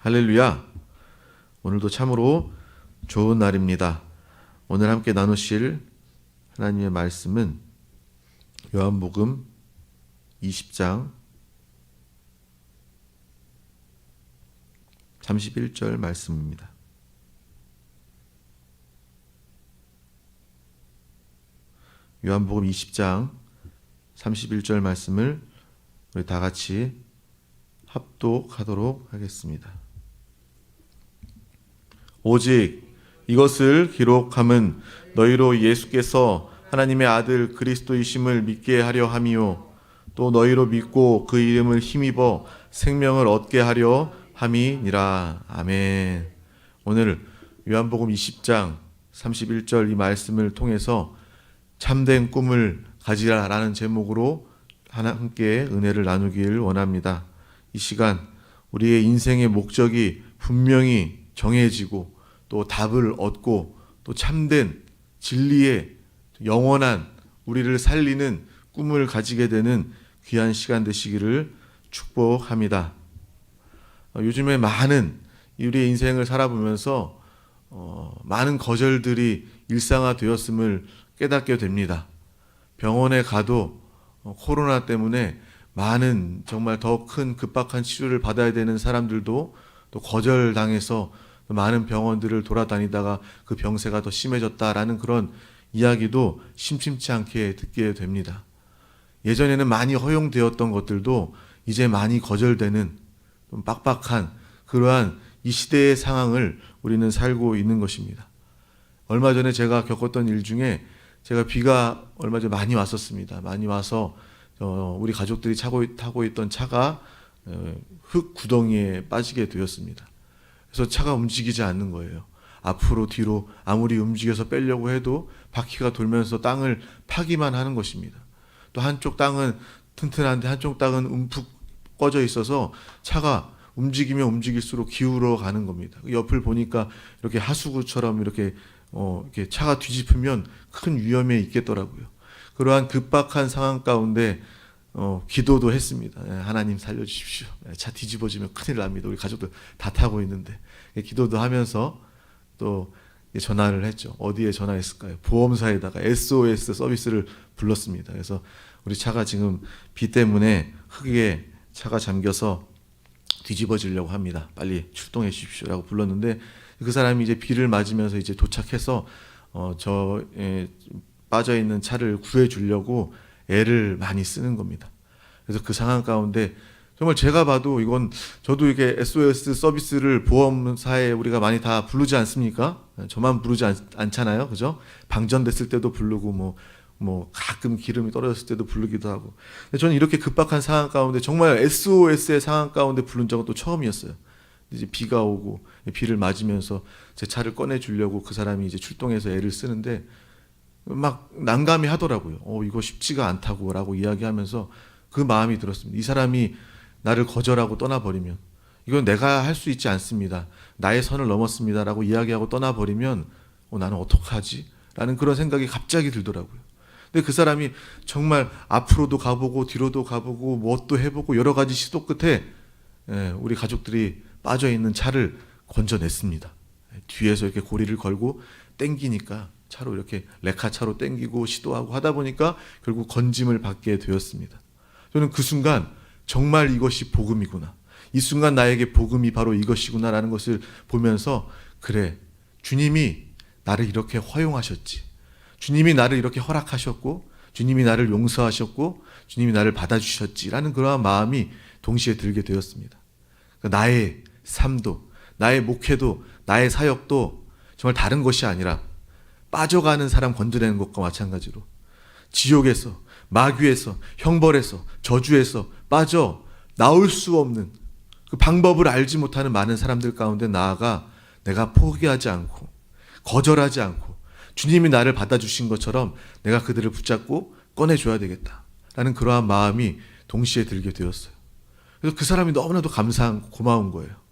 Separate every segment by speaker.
Speaker 1: 할렐루야. 오늘도 참으로 좋은 날입니다. 오늘 함께 나누실 하나님의 말씀은 요한복음 20장 31절 말씀입니다. 요한복음 20장 31절 말씀을 우리 다 같이 합독하도록 하겠습니다. 오직 이것을 기록함은 너희로 예수께서 하나님의 아들 그리스도이심을 믿게 하려 함이요 또 너희로 믿고 그 이름을 힘입어 생명을 얻게 하려 함이니라. 아멘. 오늘 요한복음 20장 31절 이 말씀을 통해서 참된 꿈을 가지라라는 제목으로 함께 은혜를 나누길 원합니다. 이 시간 우리의 인생의 목적이 분명히 정해지고 또 답을 얻고 또 참된 진리의 영원한 우리를 살리는 꿈을 가지게 되는 귀한 시간 되시기를 축복합니다. 요즘에 많은 우리의 인생을 살아보면서 많은 거절들이 일상화되었음을 깨닫게 됩니다. 병원에 가도 코로나 때문에 많은 정말 더 큰 급박한 치료를 받아야 되는 사람들도 또 거절당해서 많은 병원들을 돌아다니다가 그 병세가 더 심해졌다라는 그런 이야기도 심심치 않게 듣게 됩니다. 예전에는 많이 허용되었던 것들도 이제 많이 거절되는 좀 빡빡한 그러한 이 시대의 상황을 우리는 살고 있는 것입니다. 얼마 전에 제가 겪었던 일 중에 제가 비가 얼마 전에 많이 왔었습니다. 많이 와서 우리 가족들이 타고 있던 차가 흙 구덩이에 빠지게 되었습니다. 그래서 차가 움직이지 않는 거예요. 앞으로 뒤로 아무리 움직여서 빼려고 해도 바퀴가 돌면서 땅을 파기만 하는 것입니다. 또 한쪽 땅은 튼튼한데 한쪽 땅은 움푹 꺼져 있어서 차가 움직이면 움직일수록 기울어 가는 겁니다. 옆을 보니까 이렇게 하수구처럼 이렇게 차가 뒤집히면 큰 위험에 있겠더라고요. 그러한 급박한 상황 가운데 기도도 했습니다. 하나님 살려주십시오. 차 뒤집어지면 큰일 납니다. 우리 가족들 다 타고 있는데. 기도도 하면서 또 전화를 했죠. 어디에 전화했을까요? 보험사에다가 SOS 서비스를 불렀습니다. 그래서 우리 차가 지금 비 때문에 흙에 차가 잠겨서 뒤집어지려고 합니다. 빨리 출동해 주십시오라고 불렀는데 그 사람이 이제 비를 맞으면서 이제 도착해서 빠져 있는 차를 구해 주려고 애를 많이 쓰는 겁니다. 그래서 그 상황 가운데 정말 제가 봐도 이건 저도 이게 SOS 서비스를 보험사에 우리가 많이 다 부르지 않습니까? 저만 부르지 않잖아요, 그죠? 방전됐을 때도 부르고 뭐 가끔 기름이 떨어졌을 때도 부르기도 하고. 근데 저는 이렇게 급박한 상황 가운데 정말 SOS의 상황 가운데 부른 적은 또 처음이었어요. 이제 비가 오고 비를 맞으면서 제 차를 꺼내 주려고 그 사람이 이제 출동해서 애를 쓰는데 막 난감해 하더라고요. 이거 쉽지가 않다고라고 이야기하면서 그 마음이 들었습니다. 이 사람이 나를 거절하고 떠나버리면 이건 내가 할 수 있지 않습니다. 나의 선을 넘었습니다라고 이야기하고 떠나버리면 나는 어떡하지? 라는 그런 생각이 갑자기 들더라고요. 근데 그 사람이 정말 앞으로도 가보고 뒤로도 가보고 뭣도 해보고 여러 가지 시도 끝에 우리 가족들이 빠져있는 차를 건져냈습니다. 뒤에서 이렇게 고리를 걸고 땡기니까 차로 이렇게 레카차로 땡기고 시도하고 하다 보니까 결국 건짐을 받게 되었습니다. 저는 그 순간 정말 이것이 복음이구나. 이 순간 나에게 복음이 바로 이것이구나라는 것을 보면서 그래, 주님이 나를 이렇게 허용하셨지. 주님이 나를 이렇게 허락하셨고 주님이 나를 용서하셨고 주님이 나를 받아주셨지라는 그러한 마음이 동시에 들게 되었습니다. 나의 삶도 나의 목회도 나의 사역도 정말 다른 것이 아니라 빠져가는 사람 건져내는 것과 마찬가지로 지옥에서 마귀에서 형벌에서 저주에서 빠져 나올 수 없는 그 방법을 알지 못하는 많은 사람들 가운데 나아가 내가 포기하지 않고 거절하지 않고 주님이 나를 받아주신 것처럼 내가 그들을 붙잡고 꺼내줘야 되겠다라는 그러한 마음이 동시에 들게 되었어요. 그래서 그 사람이 너무나도 감사한 고마운 거예요.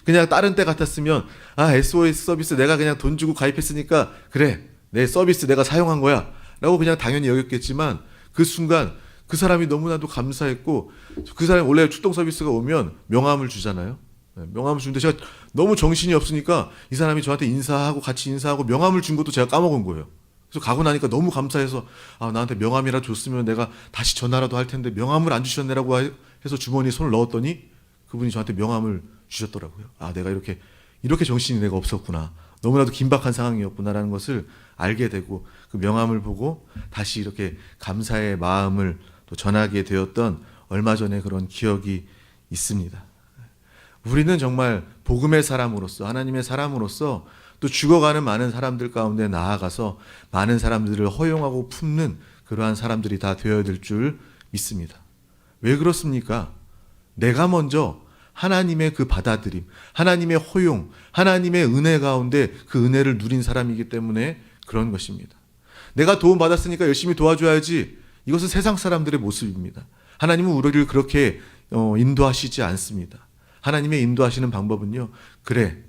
Speaker 1: 그냥 다른 때 같았으면 SOS 서비스 내가 그냥 돈 주고 가입했으니까 그래 내 서비스 내가 사용한 거야 라고 그냥 당연히 여겼겠지만 그 순간 그 사람이 너무나도 감사했고 그 사람이 원래 출동 서비스가 오면 명함을 주잖아요. 명함을 주는데 제가 너무 정신이 없으니까 이 사람이 저한테 인사하고 같이 인사하고 명함을 준 것도 제가 까먹은 거예요. 그래서 가고 나니까 너무 감사해서 나한테 명함이라도 줬으면 내가 다시 전화라도 할 텐데 명함을 안 주셨네라고 해서 주머니에 손을 넣었더니 그분이 저한테 명함을 주셨더라고요. 내가 이렇게 정신이 내가 없었구나. 너무나도 긴박한 상황이었구나라는 것을 알게 되고 그 명함을 보고 다시 이렇게 감사의 마음을 또 전하게 되었던 얼마 전에 그런 기억이 있습니다. 우리는 정말 복음의 사람으로서 하나님의 사람으로서 또 죽어가는 많은 사람들 가운데 나아가서 많은 사람들을 허용하고 품는 그러한 사람들이 다 되어야 될 줄 믿습니다. 왜 그렇습니까? 내가 먼저 하나님의 그 받아들임, 하나님의 허용, 하나님의 은혜 가운데 그 은혜를 누린 사람이기 때문에 그런 것입니다. 내가 도움받았으니까 열심히 도와줘야지, 이것은 세상 사람들의 모습입니다. 하나님은 우리를 그렇게 인도하시지 않습니다. 하나님의 인도하시는 방법은요, 그래,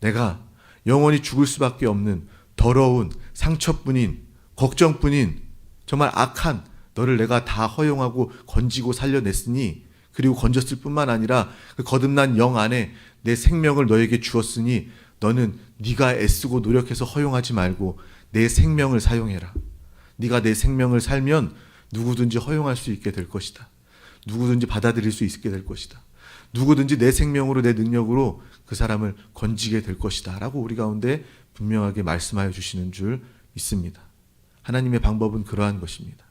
Speaker 1: 내가 영원히 죽을 수밖에 없는 더러운 상처뿐인 걱정뿐인 정말 악한 너를 내가 다 허용하고 건지고 살려냈으니, 그리고 건졌을 뿐만 아니라 그 거듭난 영 안에 내 생명을 너에게 주었으니 너는 네가 애쓰고 노력해서 허용하지 말고 내 생명을 사용해라. 네가 내 생명을 살면 누구든지 허용할 수 있게 될 것이다. 누구든지 받아들일 수 있게 될 것이다. 누구든지 내 생명으로 내 능력으로 그 사람을 건지게 될 것이다 라고 우리 가운데 분명하게 말씀하여 주시는 줄 믿습니다. 하나님의 방법은 그러한 것입니다.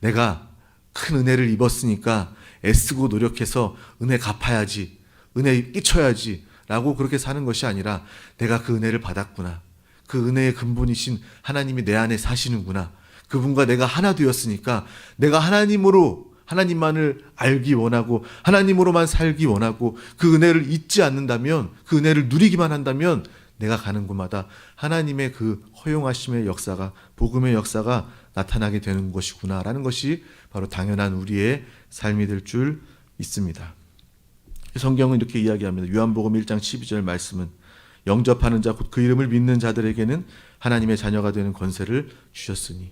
Speaker 1: 내가 큰 은혜를 입었으니까 애쓰고 노력해서 은혜 갚아야지, 은혜 끼쳐야지 라고 그렇게 사는 것이 아니라, 내가 그 은혜를 받았구나, 그 은혜의 근본이신 하나님이 내 안에 사시는구나, 그분과 내가 하나 되었으니까 내가 하나님만을 알기 원하고 하나님으로만 살기 원하고 그 은혜를 잊지 않는다면, 그 은혜를 누리기만 한다면 내가 가는 곳마다 하나님의 그 허용하심의 역사가, 복음의 역사가 나타나게 되는 것이구나 라는 것이 바로 당연한 우리의 삶이 될 줄 믿습니다. 성경은 이렇게 이야기합니다. 요한복음 1장 12절 말씀은 영접하는 자 곧 그 이름을 믿는 자들에게는 하나님의 자녀가 되는 권세를 주셨으니,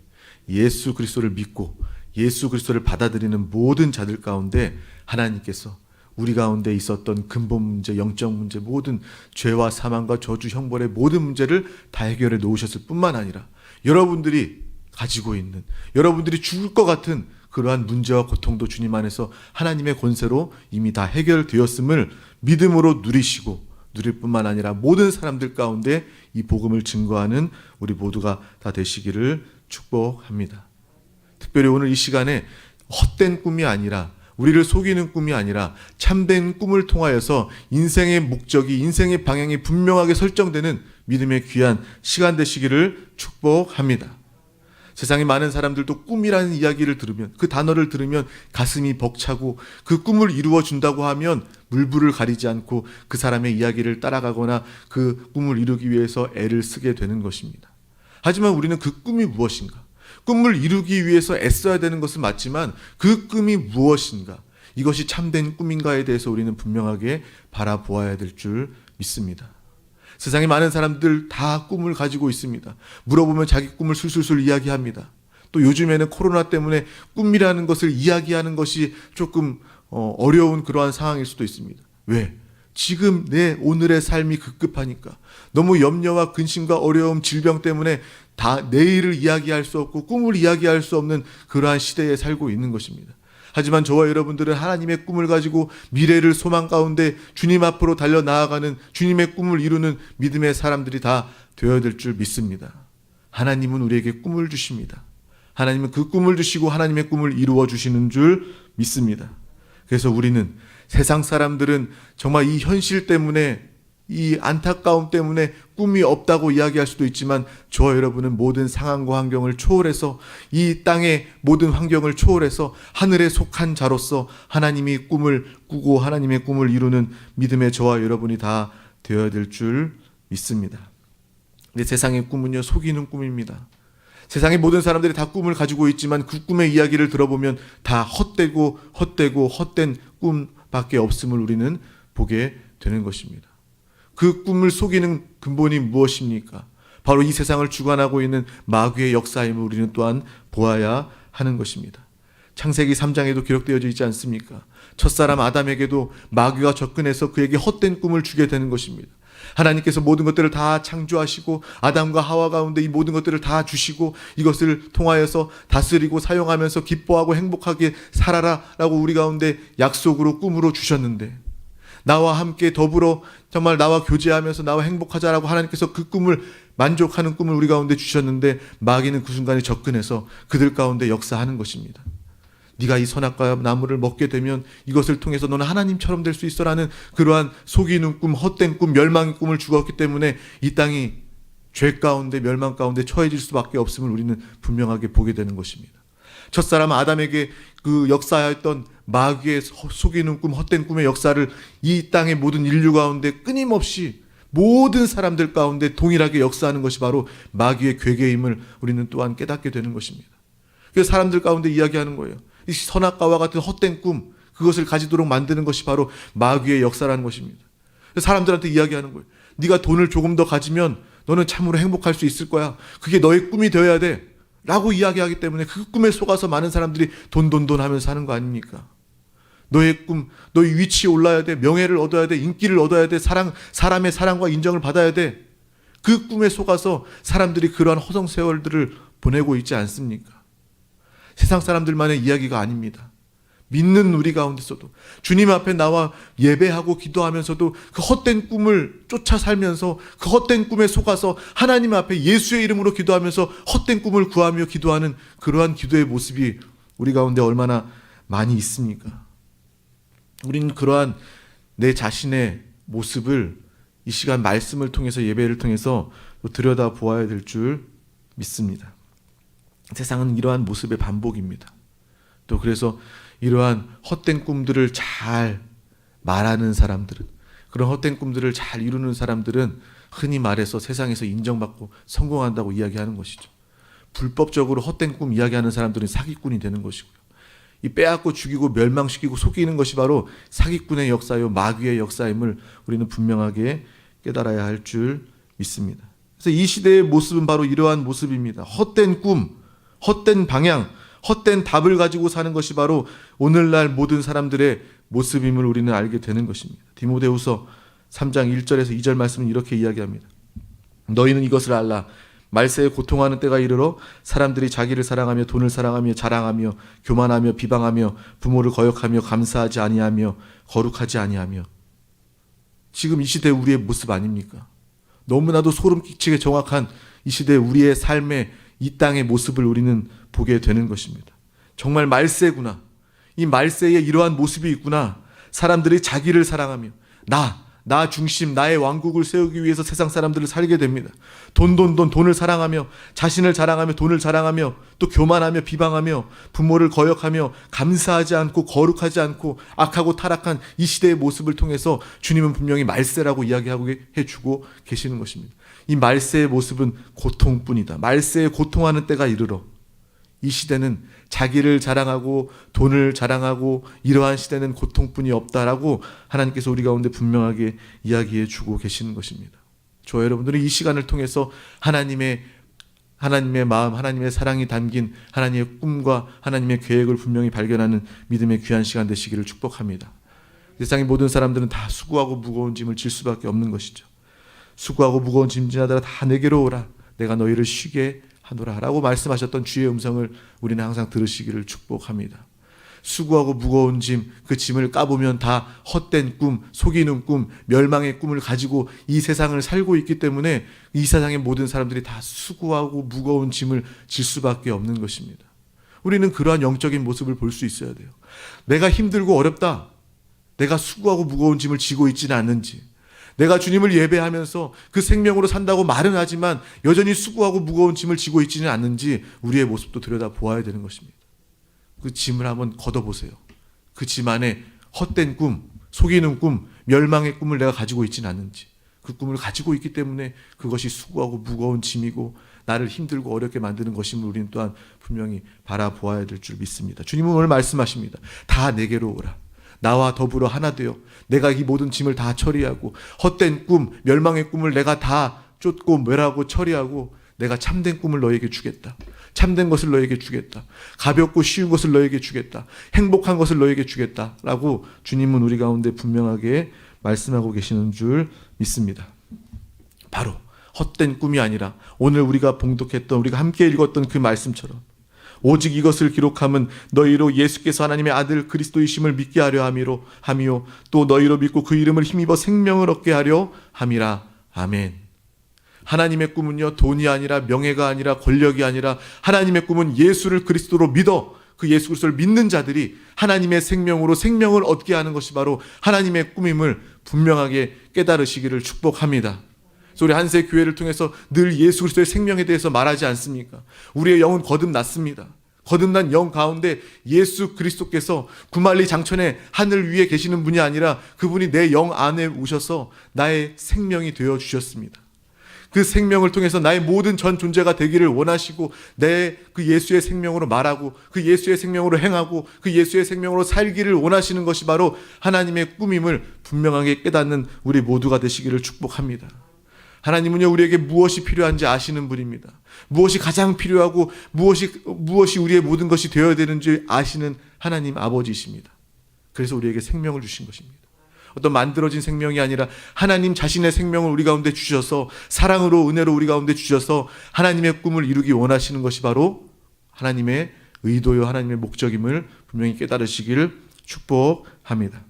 Speaker 1: 예수 그리스도를 믿고 예수 그리스도를 받아들이는 모든 자들 가운데 하나님께서 우리 가운데 있었던 근본 문제, 영적 문제, 모든 죄와 사망과 저주, 형벌의 모든 문제를 다 해결해 놓으셨을 뿐만 아니라 여러분들이 가지고 있는, 여러분들이 죽을 것 같은 그러한 문제와 고통도 주님 안에서 하나님의 권세로 이미 다 해결되었음을 믿음으로 누리시고, 누릴 뿐만 아니라 모든 사람들 가운데 이 복음을 증거하는 우리 모두가 다 되시기를 축복합니다. 특별히 오늘 이 시간에 헛된 꿈이 아니라, 우리를 속이는 꿈이 아니라 참된 꿈을 통하여서 인생의 목적이, 인생의 방향이 분명하게 설정되는 믿음의 귀한 시간 되시기를 축복합니다. 세상에 많은 사람들도 꿈이라는 이야기를 들으면, 그 단어를 들으면 가슴이 벅차고, 그 꿈을 이루어 준다고 하면 물불을 가리지 않고 그 사람의 이야기를 따라가거나 그 꿈을 이루기 위해서 애를 쓰게 되는 것입니다. 하지만 우리는 그 꿈이 무엇인가, 꿈을 이루기 위해서 애써야 되는 것은 맞지만 그 꿈이 무엇인가, 이것이 참된 꿈인가에 대해서 우리는 분명하게 바라보아야 될 줄 믿습니다. 세상에 많은 사람들 다 꿈을 가지고 있습니다. 물어보면 자기 꿈을 술술술 이야기합니다. 또 요즘에는 코로나 때문에 꿈이라는 것을 이야기하는 것이 조금 어려운 그러한 상황일 수도 있습니다. 왜? 지금 내 오늘의 삶이 급급하니까, 너무 염려와 근심과 어려움, 질병 때문에 다 내일을 이야기할 수 없고 꿈을 이야기할 수 없는 그러한 시대에 살고 있는 것입니다. 하지만 저와 여러분들은 하나님의 꿈을 가지고 미래를 소망 가운데 주님 앞으로 달려나아가는, 주님의 꿈을 이루는 믿음의 사람들이 다 되어야 될 줄 믿습니다. 하나님은 우리에게 꿈을 주십니다. 하나님은 그 꿈을 주시고 하나님의 꿈을 이루어 주시는 줄 믿습니다. 그래서 우리는, 세상 사람들은 정말 이 현실 때문에, 이 안타까움 때문에 꿈이 없다고 이야기할 수도 있지만, 저와 여러분은 모든 상황과 환경을 초월해서, 이 땅의 모든 환경을 초월해서 하늘에 속한 자로서 하나님이 꿈을 꾸고 하나님의 꿈을 이루는 믿음의 저와 여러분이 다 되어야 될 줄 믿습니다. 근데 세상의 꿈은요, 속이는 꿈입니다. 세상의 모든 사람들이 다 꿈을 가지고 있지만 그 꿈의 이야기를 들어보면 다 헛된 꿈밖에 없음을 우리는 보게 되는 것입니다. 그 꿈을 속이는 근본이 무엇입니까? 바로 이 세상을 주관하고 있는 마귀의 역사임을 우리는 또한 보아야 하는 것입니다. 창세기 3장에도 기록되어져 있지 않습니까? 첫사람 아담에게도 마귀가 접근해서 그에게 헛된 꿈을 주게 되는 것입니다. 하나님께서 모든 것들을 다 창조하시고 아담과 하와 가운데 이 모든 것들을 다 주시고 이것을 통하여서 다스리고 사용하면서 기뻐하고 행복하게 살아라 라고 우리 가운데 약속으로 꿈으로 주셨는데, 나와 함께 더불어 정말 나와 교제하면서 나와 행복하자라고 하나님께서 그 꿈을, 만족하는 꿈을 우리 가운데 주셨는데, 마귀는 그 순간에 접근해서 그들 가운데 역사하는 것입니다. 네가 이 선악과 나무를 먹게 되면 이것을 통해서 너는 하나님처럼 될 수 있어라는 그러한 속이는 꿈, 헛된 꿈, 멸망의 꿈을 주었기 때문에 이 땅이 죄 가운데, 멸망 가운데 처해질 수밖에 없음을 우리는 분명하게 보게 되는 것입니다. 첫사람 아담에게 그 역사하였던 마귀의 속이는 꿈, 헛된 꿈의 역사를 이 땅의 모든 인류 가운데 끊임없이 모든 사람들 가운데 동일하게 역사하는 것이 바로 마귀의 괴계임을 우리는 또한 깨닫게 되는 것입니다. 그래서 사람들 가운데 이야기하는 거예요. 이 선악과와 같은 헛된 꿈, 그것을 가지도록 만드는 것이 바로 마귀의 역사라는 것입니다. 사람들한테 이야기하는 거예요. 네가 돈을 조금 더 가지면 너는 참으로 행복할 수 있을 거야. 그게 너의 꿈이 되어야 돼 라고 이야기하기 때문에 그 꿈에 속아서 많은 사람들이 돈 하면서 사는 거 아닙니까? 너의 꿈, 너의 위치에 올라야 돼. 명예를 얻어야 돼. 인기를 얻어야 돼. 사람의 사랑과 인정을 받아야 돼. 그 꿈에 속아서 사람들이 그러한 허송세월들을 보내고 있지 않습니까? 세상 사람들만의 이야기가 아닙니다. 믿는 우리 가운데서도 주님 앞에 나와 예배하고 기도하면서도 그 헛된 꿈을 쫓아 살면서 그 헛된 꿈에 속아서 하나님 앞에 예수의 이름으로 기도하면서 헛된 꿈을 구하며 기도하는 그러한 기도의 모습이 우리 가운데 얼마나 많이 있습니까? 우리는 그러한 내 자신의 모습을 이 시간 말씀을 통해서, 예배를 통해서 들여다 보아야 될 줄 믿습니다. 세상은 이러한 모습의 반복입니다. 또 그래서 이러한 헛된 꿈들을 잘 말하는 사람들은, 그런 헛된 꿈들을 잘 이루는 사람들은 흔히 말해서 세상에서 인정받고 성공한다고 이야기하는 것이죠. 불법적으로 헛된 꿈 이야기하는 사람들은 사기꾼이 되는 것이고요. 이 빼앗고 죽이고 멸망시키고 속이는 것이 바로 사기꾼의 역사요, 마귀의 역사임을 우리는 분명하게 깨달아야 할 줄 믿습니다. 그래서 이 시대의 모습은 바로 이러한 모습입니다. 헛된 꿈, 헛된 방향, 헛된 답을 가지고 사는 것이 바로 오늘날 모든 사람들의 모습임을 우리는 알게 되는 것입니다. 디모데후서 3장 1절에서 2절 말씀은 이렇게 이야기합니다. 너희는 이것을 알라. 말세에 고통하는 때가 이르러 사람들이 자기를 사랑하며 돈을 사랑하며 자랑하며 교만하며 비방하며 부모를 거역하며 감사하지 아니하며 거룩하지 아니하며. 지금 이 시대 우리의 모습 아닙니까? 너무나도 소름 끼치게 정확한 이 시대 우리의 삶의 이 땅의 모습을 우리는 보게 되는 것입니다. 정말 말세구나. 이 말세에 이러한 모습이 있구나. 사람들이 자기를 사랑하며 나 중심, 나의 왕국을 세우기 위해서 세상 사람들을 살게 됩니다. 돈을 사랑하며 자신을 자랑하며 돈을 자랑하며 또 교만하며 비방하며 부모를 거역하며 감사하지 않고 거룩하지 않고 악하고 타락한 이 시대의 모습을 통해서 주님은 분명히 말세라고 이야기하고 해주고 계시는 것입니다. 이 말세의 모습은 고통뿐이다. 말세에 고통하는 때가 이르러. 이 시대는 자기를 자랑하고 돈을 자랑하고 이러한 시대는 고통뿐이 없다라고 하나님께서 우리 가운데 분명하게 이야기해 주고 계시는 것입니다. 저와 여러분들은 이 시간을 통해서 하나님의 마음, 하나님의 사랑이 담긴 하나님의 꿈과 하나님의 계획을 분명히 발견하는 믿음의 귀한 시간 되시기를 축복합니다. 세상의 모든 사람들은 다 수고하고 무거운 짐을 질 수밖에 없는 것이죠. 수고하고 무거운 짐진하다가 다 내게로 오라. 내가 너희를 쉬게 하노라 라고 말씀하셨던 주의 음성을 우리는 항상 들으시기를 축복합니다. 수고하고 무거운 짐, 그 짐을 까보면 다 헛된 꿈, 속이는 꿈, 멸망의 꿈을 가지고 이 세상을 살고 있기 때문에 이 세상의 모든 사람들이 다 수고하고 무거운 짐을 질 수밖에 없는 것입니다. 우리는 그러한 영적인 모습을 볼 수 있어야 돼요. 내가 힘들고 어렵다. 내가 수고하고 무거운 짐을 지고 있지는 않는지, 내가 주님을 예배하면서 그 생명으로 산다고 말은 하지만 여전히 수고하고 무거운 짐을 지고 있지는 않는지 우리의 모습도 들여다보아야 되는 것입니다. 그 짐을 한번 걷어보세요. 그 짐 안에 헛된 꿈, 속이는 꿈, 멸망의 꿈을 내가 가지고 있지는 않는지, 그 꿈을 가지고 있기 때문에 그것이 수고하고 무거운 짐이고 나를 힘들고 어렵게 만드는 것임을 우리는 또한 분명히 바라보아야 될 줄 믿습니다. 주님은 오늘 말씀하십니다. 다 내게로 오라. 나와 더불어 하나 되어 내가 이 모든 짐을 다 처리하고 헛된 꿈, 멸망의 꿈을 내가 다 쫓고 멸하고 처리하고 내가 참된 꿈을 너에게 주겠다. 참된 것을 너에게 주겠다. 가볍고 쉬운 것을 너에게 주겠다. 행복한 것을 너에게 주겠다. 라고 주님은 우리 가운데 분명하게 말씀하고 계시는 줄 믿습니다. 바로 헛된 꿈이 아니라 오늘 우리가 봉독했던, 우리가 함께 읽었던 그 말씀처럼 오직 이것을 기록함은 너희로 예수께서 하나님의 아들 그리스도이심을 믿게 하려 함이요 또 너희로 믿고 그 이름을 힘입어 생명을 얻게 하려 함이라. 아멘. 하나님의 꿈은요, 돈이 아니라 명예가 아니라 권력이 아니라 하나님의 꿈은 예수를 그리스도로 믿어 그 예수 그리스도를 믿는 자들이 하나님의 생명으로 생명을 얻게 하는 것이 바로 하나님의 꿈임을 분명하게 깨달으시기를 축복합니다. 그래서 우리 한세 교회를 통해서 늘 예수 그리스도의 생명에 대해서 말하지 않습니까? 우리의 영은 거듭났습니다. 거듭난 영 가운데 예수 그리스도께서 구말리 장천에 하늘 위에 계시는 분이 아니라 그분이 내 영 안에 오셔서 나의 생명이 되어 주셨습니다. 그 생명을 통해서 나의 모든 전 존재가 되기를 원하시고 내 그 예수의 생명으로 말하고 그 예수의 생명으로 행하고 그 예수의 생명으로 살기를 원하시는 것이 바로 하나님의 꿈임을 분명하게 깨닫는 우리 모두가 되시기를 축복합니다. 하나님은요, 우리에게 무엇이 필요한지 아시는 분입니다. 무엇이 가장 필요하고 무엇이 우리의 모든 것이 되어야 되는지 아시는 하나님 아버지이십니다. 그래서 우리에게 생명을 주신 것입니다. 어떤 만들어진 생명이 아니라 하나님 자신의 생명을 우리 가운데 주셔서 사랑으로 은혜로 우리 가운데 주셔서 하나님의 꿈을 이루기 원하시는 것이 바로 하나님의 의도요 하나님의 목적임을 분명히 깨달으시기를 축복합니다.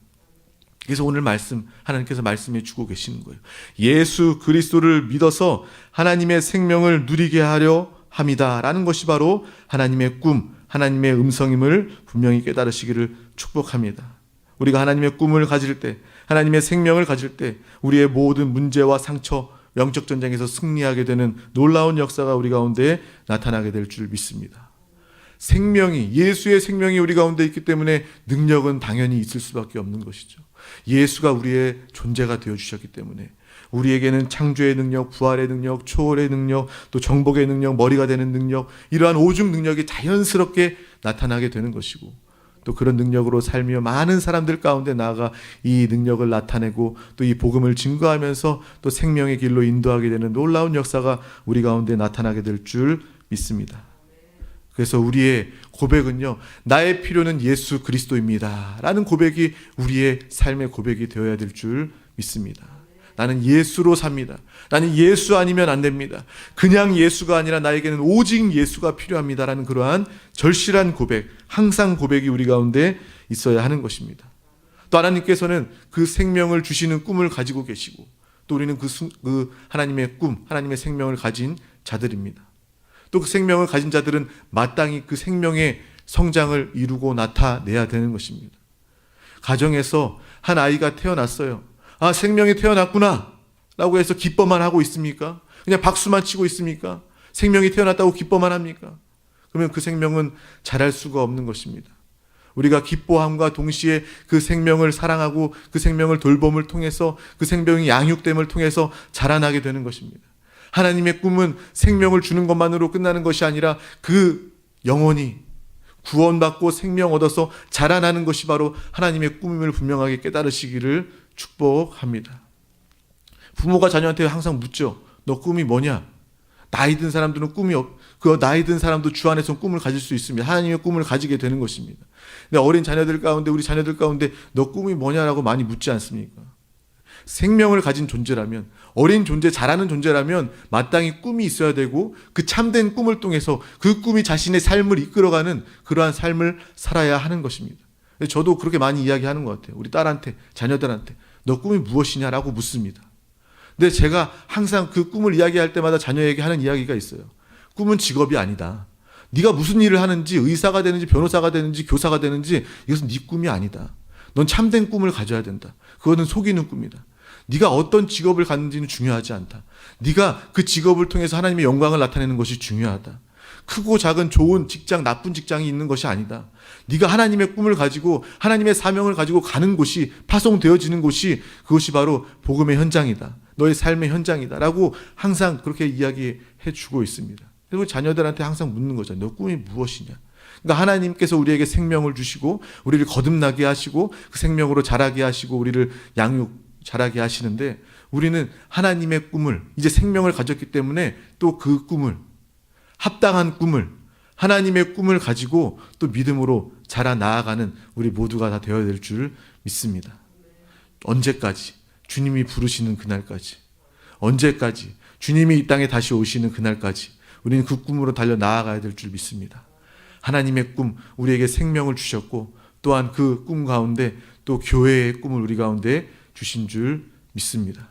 Speaker 1: 그래서 오늘 말씀 하나님께서 말씀해 주고 계시는 거예요. 예수 그리스도를 믿어서 하나님의 생명을 누리게 하려 합니다 라는 것이 바로 하나님의 꿈, 하나님의 음성임을 분명히 깨달으시기를 축복합니다. 우리가 하나님의 꿈을 가질 때, 하나님의 생명을 가질 때 우리의 모든 문제와 상처, 영적 전쟁에서 승리하게 되는 놀라운 역사가 우리 가운데 나타나게 될 줄 믿습니다. 생명이, 예수의 생명이 우리 가운데 있기 때문에 능력은 당연히 있을 수밖에 없는 것이죠. 예수가 우리의 존재가 되어주셨기 때문에 우리에게는 창조의 능력, 부활의 능력, 초월의 능력, 또 정복의 능력, 머리가 되는 능력, 이러한 오중 능력이 자연스럽게 나타나게 되는 것이고 또 그런 능력으로 살며 많은 사람들 가운데 나아가 이 능력을 나타내고 또 이 복음을 증거하면서 또 생명의 길로 인도하게 되는 놀라운 역사가 우리 가운데 나타나게 될 줄 믿습니다. 그래서 우리의 고백은요, 나의 필요는 예수 그리스도입니다 라는 고백이 우리의 삶의 고백이 되어야 될 줄 믿습니다. 나는 예수로 삽니다. 나는 예수 아니면 안 됩니다. 그냥 예수가 아니라 나에게는 오직 예수가 필요합니다라는 그러한 절실한 고백, 항상 고백이 우리 가운데 있어야 하는 것입니다. 또 하나님께서는 그 생명을 주시는 꿈을 가지고 계시고 또 우리는 그 하나님의 꿈, 하나님의 생명을 가진 자들입니다. 또 그 생명을 가진 자들은 마땅히 그 생명의 성장을 이루고 나타내야 되는 것입니다. 가정에서 한 아이가 태어났어요. 아, 생명이 태어났구나 라고 해서 기뻐만 하고 있습니까? 그냥 박수만 치고 있습니까? 생명이 태어났다고 기뻐만 합니까? 그러면 그 생명은 자랄 수가 없는 것입니다. 우리가 기뻐함과 동시에 그 생명을 사랑하고 그 생명을 돌봄을 통해서 그 생명이 양육됨을 통해서 자라나게 되는 것입니다. 하나님의 꿈은 생명을 주는 것만으로 끝나는 것이 아니라 그 영혼이 구원받고 생명 얻어서 자라나는 것이 바로 하나님의 꿈임을 분명하게 깨달으시기를 축복합니다. 부모가 자녀한테 항상 묻죠. 너 꿈이 뭐냐? 나이 든 사람들은 그 나이 든 사람도 주 안에서 꿈을 가질 수 있습니다. 하나님의 꿈을 가지게 되는 것입니다. 근데 어린 자녀들 가운데, 우리 자녀들 가운데 너 꿈이 뭐냐라고 많이 묻지 않습니까? 생명을 가진 존재라면, 어린 존재, 자라는 존재라면 마땅히 꿈이 있어야 되고 그 참된 꿈을 통해서 그 꿈이 자신의 삶을 이끌어가는 그러한 삶을 살아야 하는 것입니다. 저도 그렇게 많이 이야기하는 것 같아요. 우리 딸한테, 자녀들한테 너 꿈이 무엇이냐라고 묻습니다. 근데 제가 항상 그 꿈을 이야기할 때마다 자녀에게 하는 이야기가 있어요. 꿈은 직업이 아니다. 네가 무슨 일을 하는지, 의사가 되는지 변호사가 되는지 교사가 되는지 이것은 네 꿈이 아니다. 넌 참된 꿈을 가져야 된다. 그거는 속이는 꿈이다. 네가 어떤 직업을 갖는지는 중요하지 않다. 네가 그 직업을 통해서 하나님의 영광을 나타내는 것이 중요하다. 크고 작은 좋은 직장, 나쁜 직장이 있는 것이 아니다. 네가 하나님의 꿈을 가지고 하나님의 사명을 가지고 가는 곳이, 파송되어지는 곳이 그것이 바로 복음의 현장이다. 너의 삶의 현장이다 라고 항상 그렇게 이야기해 주고 있습니다. 그리고 자녀들한테 항상 묻는 거죠. 너 꿈이 무엇이냐? 그러니까 하나님께서 우리에게 생명을 주시고 우리를 거듭나게 하시고 그 생명으로 자라게 하시고 우리를 자라게 하시는데 우리는 하나님의 꿈을, 이제 생명을 가졌기 때문에 또 그 꿈을, 합당한 꿈을, 하나님의 꿈을 가지고 또 믿음으로 자라 나아가는 우리 모두가 다 되어야 될 줄 믿습니다. 언제까지? 주님이 부르시는 그날까지. 언제까지? 주님이 이 땅에 다시 오시는 그날까지 우리는 그 꿈으로 달려 나아가야 될 줄 믿습니다. 하나님의 꿈, 우리에게 생명을 주셨고 또한 그 꿈 가운데 또 교회의 꿈을 우리 가운데 주신 줄 믿습니다.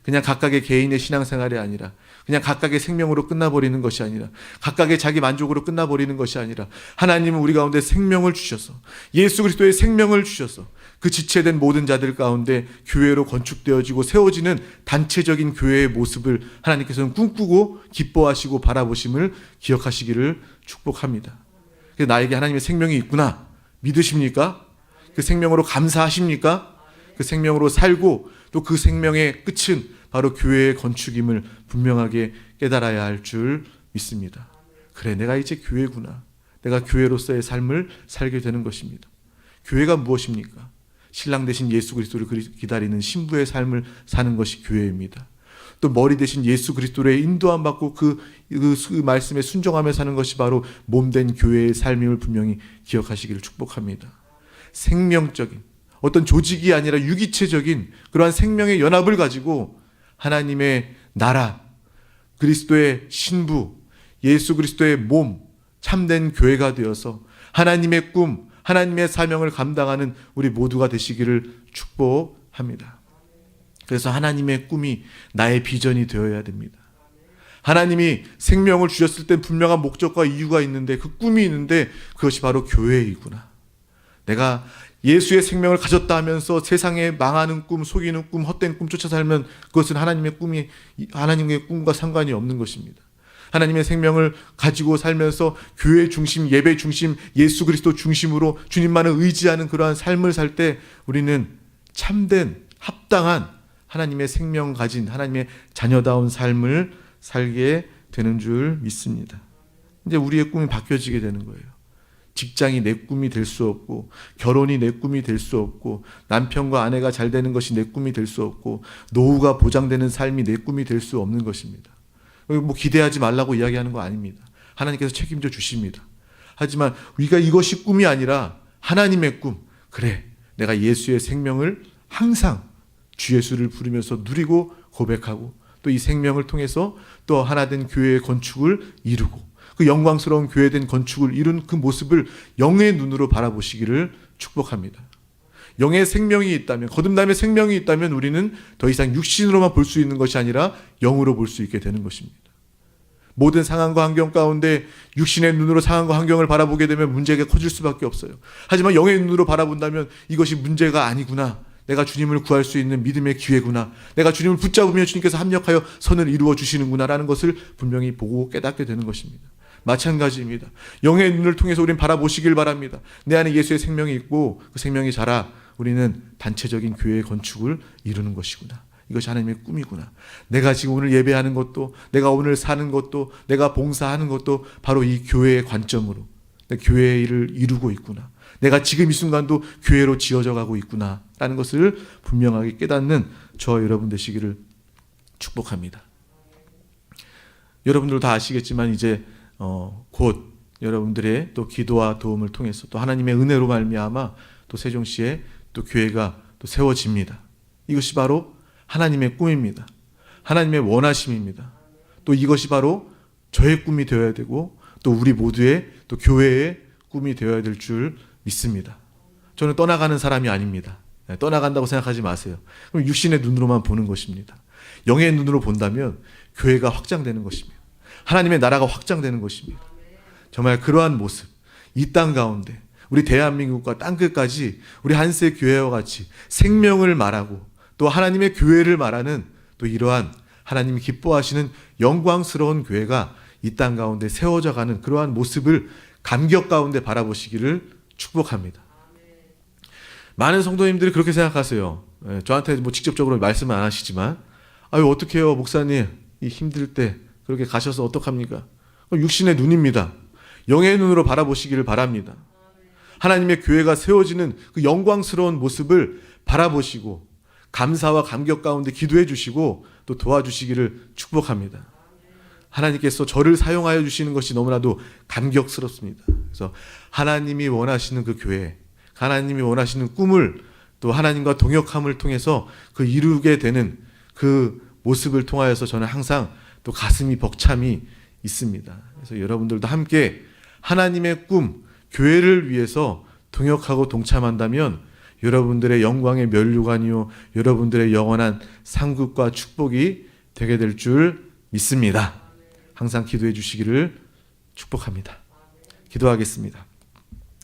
Speaker 1: 그냥 각각의 개인의 신앙생활이 아니라, 그냥 각각의 생명으로 끝나버리는 것이 아니라, 각각의 자기 만족으로 끝나버리는 것이 아니라, 하나님은 우리 가운데 생명을 주셔서, 예수 그리스도의 생명을 주셔서 그 지체된 모든 자들 가운데 교회로 건축되어지고 세워지는 단체적인 교회의 모습을 하나님께서는 꿈꾸고 기뻐하시고 바라보심을 기억하시기를 축복합니다. 나에게 하나님의 생명이 있구나 믿으십니까? 그 생명으로 감사하십니까? 그 생명으로 살고 또 그 생명의 끝은 바로 교회의 건축임을 분명하게 깨달아야 할 줄 믿습니다. 그래, 내가 이제 교회구나. 내가 교회로서의 삶을 살게 되는 것입니다. 교회가 무엇입니까? 신랑 되신 예수 그리스도를 기다리는 신부의 삶을 사는 것이 교회입니다. 또 머리 대신 예수 그리스도의 인도함 받고 그 말씀에 순종하며 사는 것이 바로 몸된 교회의 삶임을 분명히 기억하시기를 축복합니다. 생명적인 어떤 조직이 아니라 유기체적인 그러한 생명의 연합을 가지고 하나님의 나라, 그리스도의 신부, 예수 그리스도의 몸, 참된 교회가 되어서 하나님의 꿈, 하나님의 사명을 감당하는 우리 모두가 되시기를 축복합니다. 그래서 하나님의 꿈이 나의 비전이 되어야 됩니다. 하나님이 생명을 주셨을 땐 분명한 목적과 이유가 있는데, 그 꿈이 있는데 그것이 바로 교회이구나. 내가 예수의 생명을 가졌다 하면서 세상에 망하는 꿈, 속이는 꿈, 헛된 꿈 쫓아 살면 그것은 하나님의 꿈과 상관이 없는 것입니다. 하나님의 생명을 가지고 살면서 교회 중심, 예배 중심, 예수 그리스도 중심으로 주님만을 의지하는 그러한 삶을 살 때 우리는 참된, 합당한 하나님의 생명 가진 하나님의 자녀다운 삶을 살게 되는 줄 믿습니다. 이제 우리의 꿈이 바뀌어지게 되는 거예요. 직장이 내 꿈이 될 수 없고, 결혼이 내 꿈이 될 수 없고, 남편과 아내가 잘 되는 것이 내 꿈이 될 수 없고, 노후가 보장되는 삶이 내 꿈이 될 수 없는 것입니다. 기대하지 말라고 이야기하는 거 아닙니다. 하나님께서 책임져 주십니다. 하지만 우리가 이것이 꿈이 아니라 하나님의 꿈, 그래, 내가 예수의 생명을 항상 주 예수를 부르면서 누리고 고백하고 또 이 생명을 통해서 또 하나된 교회의 건축을 이루고 그 영광스러운 교회된 건축을 이룬 그 모습을 영의 눈으로 바라보시기를 축복합니다. 영의 생명이 있다면, 거듭남의 생명이 있다면 우리는 더 이상 육신으로만 볼 수 있는 것이 아니라 영으로 볼 수 있게 되는 것입니다. 모든 상황과 환경 가운데 육신의 눈으로 상황과 환경을 바라보게 되면 문제가 커질 수밖에 없어요. 하지만 영의 눈으로 바라본다면 이것이 문제가 아니구나. 내가 주님을 구할 수 있는 믿음의 기회구나. 내가 주님을 붙잡으면 주님께서 합력하여 선을 이루어 주시는구나 라는 것을 분명히 보고 깨닫게 되는 것입니다. 마찬가지입니다. 영의 눈을 통해서 우리는 바라보시길 바랍니다. 내 안에 예수의 생명이 있고 그 생명이 자라 우리는 단체적인 교회의 건축을 이루는 것이구나. 이것이 하나님의 꿈이구나. 내가 지금 오늘 예배하는 것도, 내가 오늘 사는 것도, 내가 봉사하는 것도 바로 이 교회의 관점으로 교회의 일을 이루고 있구나. 내가 지금 이 순간도 교회로 지어져 가고 있구나 라는 것을 분명하게 깨닫는 저와 여러분 되시기를 축복합니다. 여러분들도 다 아시겠지만 이제 곧 여러분들의 또 기도와 도움을 통해서 또 하나님의 은혜로 말미암아 또 세종시에 또 교회가 또 세워집니다. 이것이 바로 하나님의 꿈입니다. 하나님의 원하심입니다. 또 이것이 바로 저의 꿈이 되어야 되고 또 우리 모두의 또 교회의 꿈이 되어야 될 줄 믿습니다. 저는 떠나가는 사람이 아닙니다. 떠나간다고 생각하지 마세요. 그럼 육신의 눈으로만 보는 것입니다. 영의 눈으로 본다면 교회가 확장되는 것입니다. 하나님의 나라가 확장되는 것입니다. 정말 그러한 모습, 이 땅 가운데 우리 대한민국과 땅끝까지 우리 한세 교회와 같이 생명을 말하고 또 하나님의 교회를 말하는 또 이러한 하나님이 기뻐하시는 영광스러운 교회가 이 땅 가운데 세워져 가는 그러한 모습을 감격 가운데 바라보시기를 축복합니다. 많은 성도님들이 그렇게 생각하세요. 저한테 직접적으로 말씀은 안 하시지만 어떻게 해요 목사님, 이 힘들 때 그렇게 가셔서 어떡합니까? 육신의 눈입니다. 영의 눈으로 바라보시기를 바랍니다. 하나님의 교회가 세워지는 그 영광스러운 모습을 바라보시고 감사와 감격 가운데 기도해 주시고 또 도와주시기를 축복합니다. 하나님께서 저를 사용하여 주시는 것이 너무나도 감격스럽습니다. 그래서 하나님이 원하시는 그 교회, 하나님이 원하시는 꿈을 또 하나님과 동역함을 통해서 그 이루게 되는 그 모습을 통하여서 저는 항상 또 가슴이 벅참이 있습니다. 그래서 여러분들도 함께 하나님의 꿈, 교회를 위해서 동역하고 동참한다면 여러분들의 영광의 면류관이요 여러분들의 영원한 상급과 축복이 되게 될 줄 믿습니다. 항상 기도해 주시기를 축복합니다. 기도하겠습니다.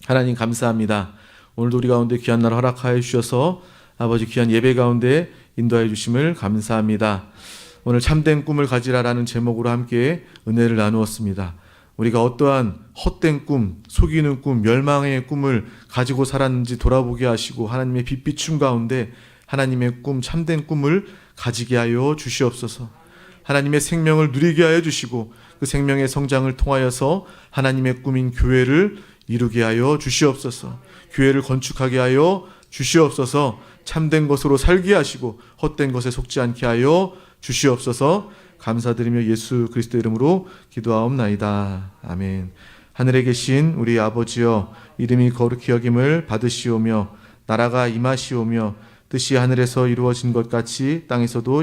Speaker 1: 하나님 감사합니다. 오늘도 우리 가운데 귀한 날 허락하여 주셔서 아버지 귀한 예배 가운데 인도하여 주심을 감사합니다. 오늘 참된 꿈을 가지라라는 제목으로 함께 은혜를 나누었습니다. 우리가 어떠한 헛된 꿈, 속이는 꿈, 멸망의 꿈을 가지고 살았는지 돌아보게 하시고 하나님의 빛비춤 가운데 하나님의 꿈, 참된 꿈을 가지게 하여 주시옵소서. 하나님의 생명을 누리게 하여 주시고 그 생명의 성장을 통하여서 하나님의 꿈인 교회를 이루게 하여 주시옵소서. 교회를 건축하게 하여 주시옵소서. 참된 것으로 살게 하시고 헛된 것에 속지 않게 하여 주시옵소서. 감사드리며 예수 그리스도 이름으로 기도하옵나이다. 아멘. 하늘에 계신 우리 아버지여, 이름이 거룩히 여김을 받으시오며 나라가 임하시오며 뜻이 하늘에서 이루어진 것 같이 땅에서도